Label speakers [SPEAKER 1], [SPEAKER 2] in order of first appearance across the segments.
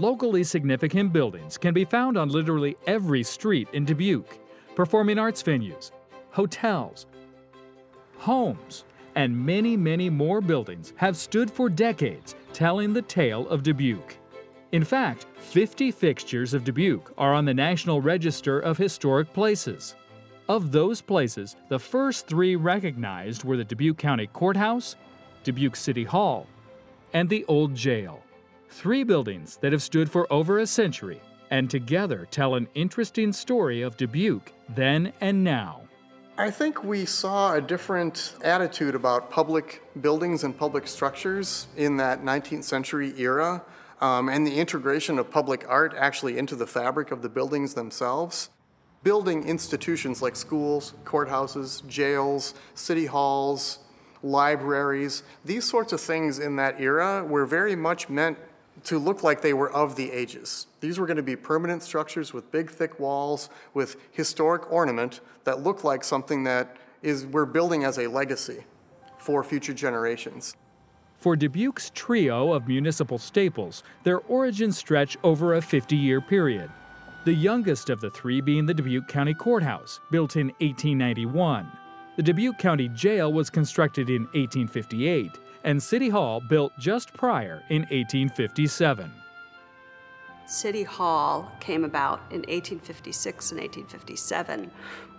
[SPEAKER 1] Locally significant buildings can be found on literally every street in Dubuque. Performing arts venues, hotels, homes, and many, many more buildings have stood for decades, telling the tale of Dubuque. In fact, 50 fixtures of Dubuque are on the National Register of Historic Places. Of those places, the first three recognized were the Dubuque County Courthouse, Dubuque City Hall, and the Old Jail. Three buildings that have stood for over a century and together tell an interesting story of Dubuque then and now.
[SPEAKER 2] I think we saw a different attitude about public buildings and public structures in that 19th century era, and the integration of public art actually into the fabric of the buildings themselves. Building institutions like schools, courthouses, jails, city halls, libraries, these sorts of things in that era were very much meant to look like they were of the ages. These were going to be permanent structures with big, thick walls, with historic ornament that looked like something that we're building as a legacy for future generations.
[SPEAKER 1] For Dubuque's trio of municipal staples, their origins stretch over a 50-year period. The youngest of the three being the Dubuque County Courthouse, built in 1891. The Dubuque County Jail was constructed in 1858, and City Hall built just prior in 1857.
[SPEAKER 3] City Hall came about in 1856 and 1857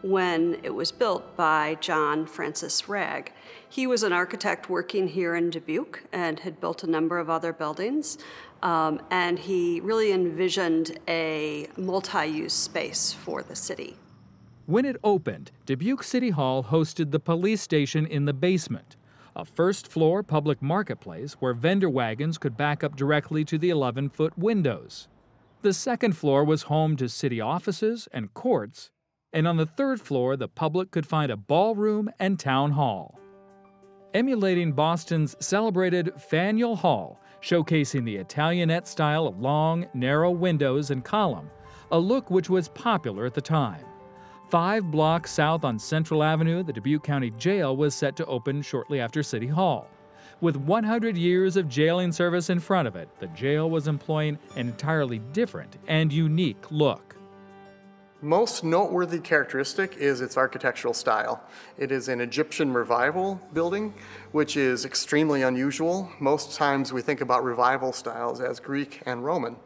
[SPEAKER 3] when it was built by John Francis Ragg. He was an architect working here in Dubuque and had built a number of other buildings, and he really envisioned a multi-use space for the city.
[SPEAKER 1] When it opened, Dubuque City Hall hosted the police station in the basement, a first-floor public marketplace where vendor wagons could back up directly to the 11-foot windows. The second floor was home to city offices and courts, and on the third floor the public could find a ballroom and town hall. Emulating Boston's celebrated Faneuil Hall, showcasing the Italianate style of long, narrow windows and column, a look which was popular at the time. 5 blocks south on Central Avenue, the Dubuque County Jail was set to open shortly after City Hall. With 100 years of jailing service in front of it, the jail was employing an entirely different and unique look.
[SPEAKER 2] Most noteworthy characteristic is its architectural style. It is an Egyptian revival building, which is extremely unusual. Most times we think about revival styles as Greek and Roman,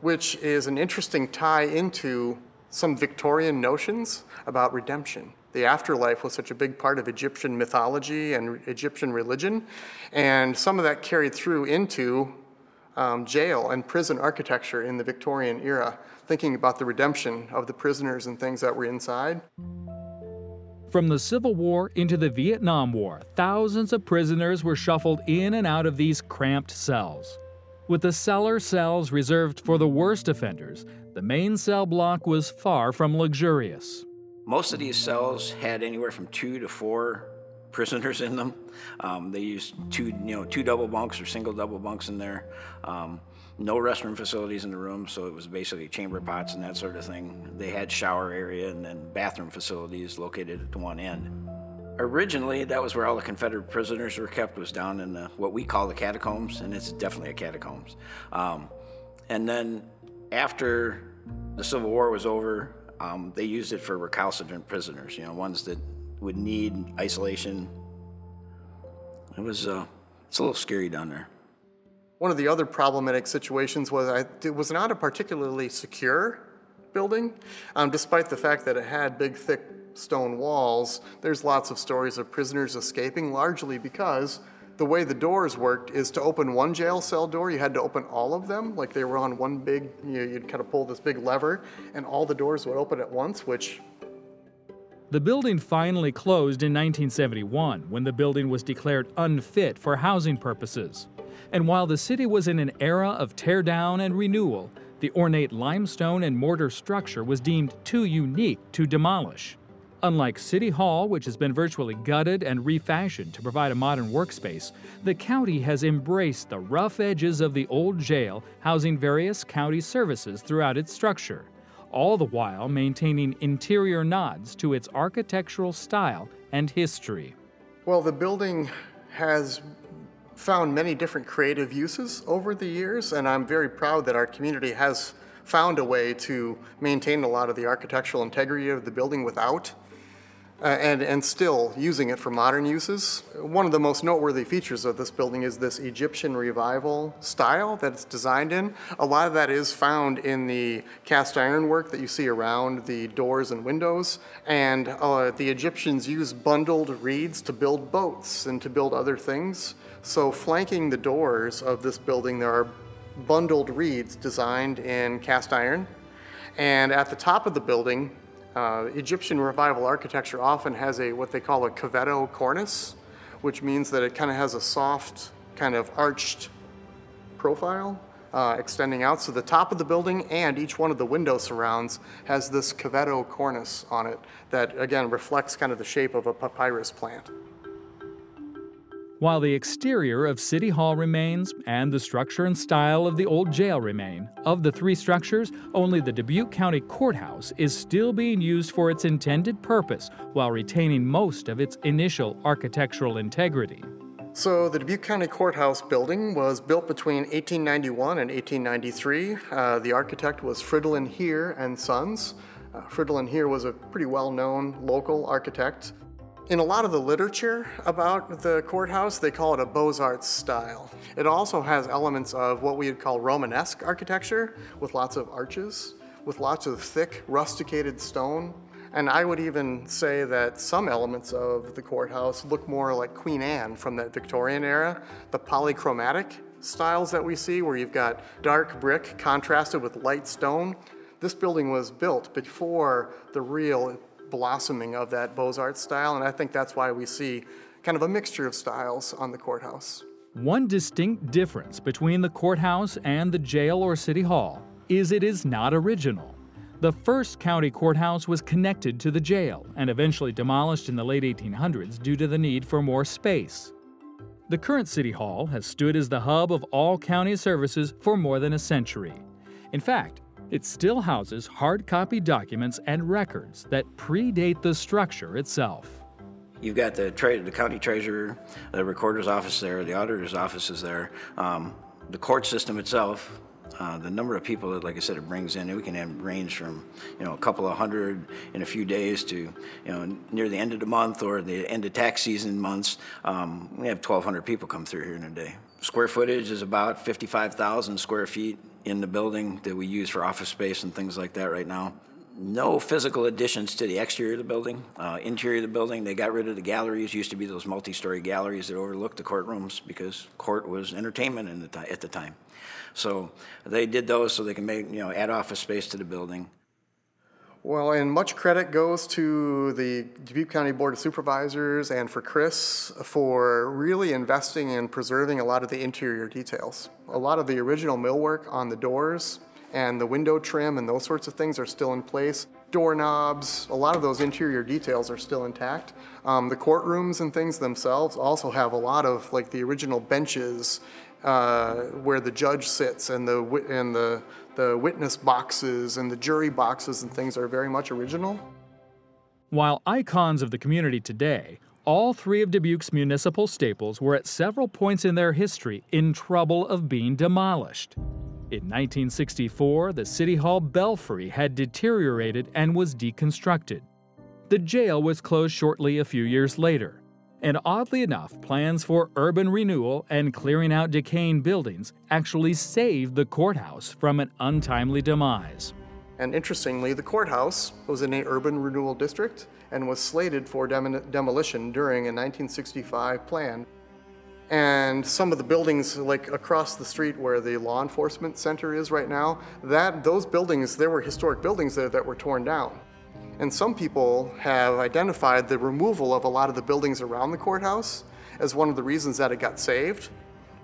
[SPEAKER 2] which is an interesting tie into some Victorian notions about redemption. The afterlife was such a big part of Egyptian mythology and Egyptian religion, and some of that carried through into jail and prison architecture in the Victorian era, thinking about the redemption of the prisoners and things that were inside.
[SPEAKER 1] From the Civil War into the Vietnam War, thousands of prisoners were shuffled in and out of these cramped cells. With the cellar cells reserved for the worst offenders, the main cell block was far from luxurious.
[SPEAKER 4] Most of these cells had anywhere from 2 to 4 prisoners in them. They used two double bunks or single double bunks in there. No restroom facilities in the room, so it was basically chamber pots and that sort of thing. They had shower area and then bathroom facilities located at one end. Originally, that was where all the Confederate prisoners were kept, was down in what we call the catacombs, and it's definitely a catacombs. And then after the Civil War was over, they used it for recalcitrant prisoners, ones that would need isolation. It's a little scary down there.
[SPEAKER 2] One of the other problematic situations was it was not a particularly secure building, despite the fact that it had big, thick stone walls. There's lots of stories of prisoners escaping, largely because the way the doors worked is to open one jail cell door, you had to open all of them, like they were on one big, you'd kind of pull this big lever, and all the doors would open at once, which...
[SPEAKER 1] The building finally closed in 1971 when the building was declared unfit for housing purposes. And while the city was in an era of tear down and renewal, the ornate limestone and mortar structure was deemed too unique to demolish. Unlike City Hall, which has been virtually gutted and refashioned to provide a modern workspace, the county has embraced the rough edges of the old jail, housing various county services throughout its structure, all the while maintaining interior nods to its architectural style and history.
[SPEAKER 2] Well, the building has found many different creative uses over the years, and I'm very proud that our community has found a way to maintain a lot of the architectural integrity of the building without and still using it for modern uses. One of the most noteworthy features of this building is this Egyptian revival style that it's designed in. A lot of that is found in the cast iron work that you see around the doors and windows, and the Egyptians used bundled reeds to build boats and to build other things. So flanking the doors of this building, there are bundled reeds designed in cast iron, and at the top of the building, Egyptian revival architecture often has what they call a cavetto cornice, which means that it kind of has a soft, kind of arched profile extending out. So the top of the building and each one of the window surrounds has this cavetto cornice on it that, again, reflects kind of the shape of a papyrus plant.
[SPEAKER 1] While the exterior of City Hall remains and the structure and style of the old jail remain, of the three structures, only the Dubuque County Courthouse is still being used for its intended purpose while retaining most of its initial architectural integrity.
[SPEAKER 2] So the Dubuque County Courthouse building was built between 1891 and 1893. The architect was Fridolin Heer and Sons. Fridolin Heer was a pretty well-known local architect. In a lot of the literature about the courthouse, they call it a Beaux-Arts style. It also has elements of what we would call Romanesque architecture, with lots of arches, with lots of thick, rusticated stone. And I would even say that some elements of the courthouse look more like Queen Anne from that Victorian era. The polychromatic styles that we see, where you've got dark brick contrasted with light stone. This building was built before the real blossoming of that Beaux-Arts style, and I think that's why we see kind of a mixture of styles on the courthouse.
[SPEAKER 1] One distinct difference between the courthouse and the jail or City Hall is it is not original. The first county courthouse was connected to the jail and eventually demolished in the late 1800s due to the need for more space. The current City Hall has stood as the hub of all county services for more than a century. In fact, it still houses hard copy documents and records that predate the structure itself.
[SPEAKER 4] You've got the county treasurer, the recorder's office there, the auditor's office is there, the court system itself, the number of people that, like I said, it brings in. We can have range from, a couple of hundred in a few days to, near the end of the month or the end of tax season months. We have 1,200 people come through here in a day. Square footage is about 55,000 square feet in the building that we use for office space and things like that right now. No physical additions to the exterior of the building. Interior of the building, they got rid of the galleries. Used to be those multi-story galleries that overlooked the courtrooms because court was entertainment at the time. So they did those so they can make, add office space to the building.
[SPEAKER 2] Well, and much credit goes to the Dubuque County Board of Supervisors and for Chris for really investing in preserving a lot of the interior details. A lot of the original millwork on the doors and the window trim and those sorts of things are still in place. Doorknobs, a lot of those interior details are still intact. The courtrooms and things themselves also have a lot of like the original benches where the judge sits and the witness boxes and the jury boxes and things are very much original.
[SPEAKER 1] While icons of the community today, all three of Dubuque's municipal staples were at several points in their history in trouble of being demolished. In 1964, the City Hall belfry had deteriorated and was deconstructed. The jail was closed shortly a few years later. And oddly enough, plans for urban renewal and clearing out decaying buildings actually saved the courthouse from an untimely demise.
[SPEAKER 2] And interestingly, the courthouse was in an urban renewal district and was slated for demolition during a 1965 plan. And some of the buildings, like across the street where the law enforcement center is right now, those buildings, there were historic buildings there that were torn down. And some people have identified the removal of a lot of the buildings around the courthouse as one of the reasons that it got saved,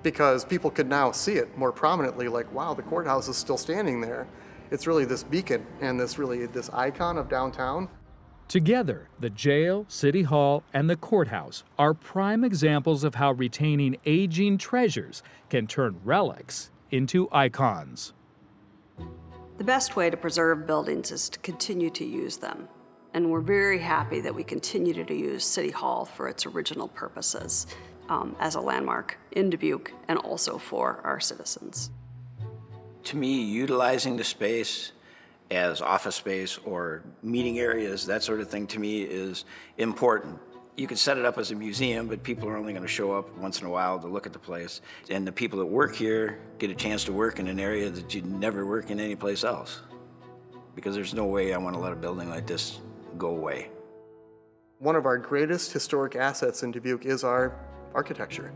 [SPEAKER 2] because people could now see it more prominently, like, wow, the courthouse is still standing there. It's really this beacon and this icon of downtown.
[SPEAKER 1] Together, the jail, City Hall, and the courthouse are prime examples of how retaining aging treasures can turn relics into icons.
[SPEAKER 3] The best way to preserve buildings is to continue to use them. And we're very happy that we continue to use City Hall for its original purposes. as a landmark in Dubuque and also for our citizens.
[SPEAKER 4] To me, utilizing the space as office space or meeting areas, that sort of thing, to me is important. You could set it up as a museum, but people are only going to show up once in a while to look at the place. And the people that work here get a chance to work in an area that you'd never work in any place else. Because there's no way I want to let a building like this go away.
[SPEAKER 2] One of our greatest historic assets in Dubuque is our architecture.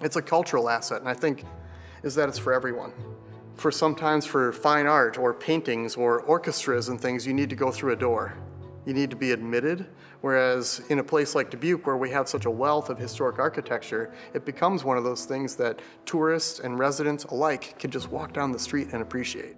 [SPEAKER 2] It's a cultural asset, and I think is that it's for everyone. Sometimes for fine art or paintings or orchestras and things, you need to go through a door. You need to be admitted, whereas in a place like Dubuque, where we have such a wealth of historic architecture, it becomes one of those things that tourists and residents alike can just walk down the street and appreciate.